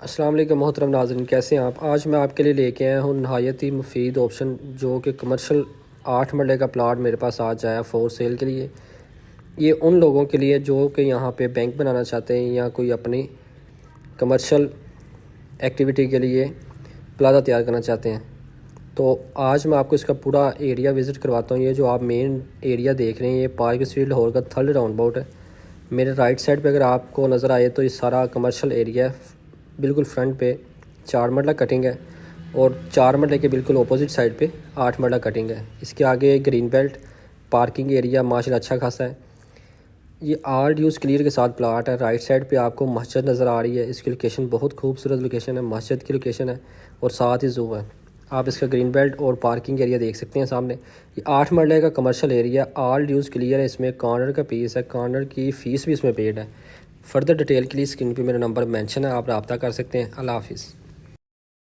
अस्सलाम वालेकुम मोहतरम नाज़रीन, कैसे हैं आप। आज मैं आपके लिए लेके आया हूँ नहायत ही मुफीद ऑप्शन, जो कि कमर्शल 8 मरले का प्लाट मेरे पास आज आया फॉर सेल के लिए। ये उन लोगों के लिए जो कि यहाँ पे बैंक बनाना चाहते हैं या कोई अपनी कमर्शल एक्टिविटी के लिए प्लाजा तैयार करना चाहते हैं। तो आज मैं आपको इसका पूरा एरिया विज़िट करवाता हूँ। ये जो आप मेन एरिया देख रहे हैं, ये पार्क स्ट्रीट लाहौर का थर्ड राउंड अबाउट है। मेरे राइट साइड पे अगर आपको नज़र आए तो ये सारा कमर्शियल एरिया है। बिल्कुल फ्रंट पे 4 मरला कटिंग है और 4 मरले के बिल्कुल अपोजिट साइड पे 8 मरला कटिंग है। इसके आगे ग्रीन बेल्ट पार्किंग एरिया माशाल्लाह अच्छा खासा है। ये आल ड्यूज़ क्लियर के साथ प्लाट है। राइट साइड पे आपको मस्जिद नज़र आ रही है। इसकी लोकेशन बहुत खूबसूरत लोकेशन है, मस्जिद की लोकेशन है और साथ ही ज़ू है। आप इसका ग्रीन बेल्ट और पार्किंग एरिया देख सकते हैं सामने। ये 8 मरले का कमर्शियल एरिया, ऑल ड्यूज़ क्लियर है। इसमें कॉर्नर का पीस है, कॉर्नर की फ़ीस भी इसमें पेड है। फर्दर डिटेल के लिए स्क्रीन पे मेरा नंबर मेंशन है, आप रब्ता कर सकते हैं। अल्लाह हाफिज़।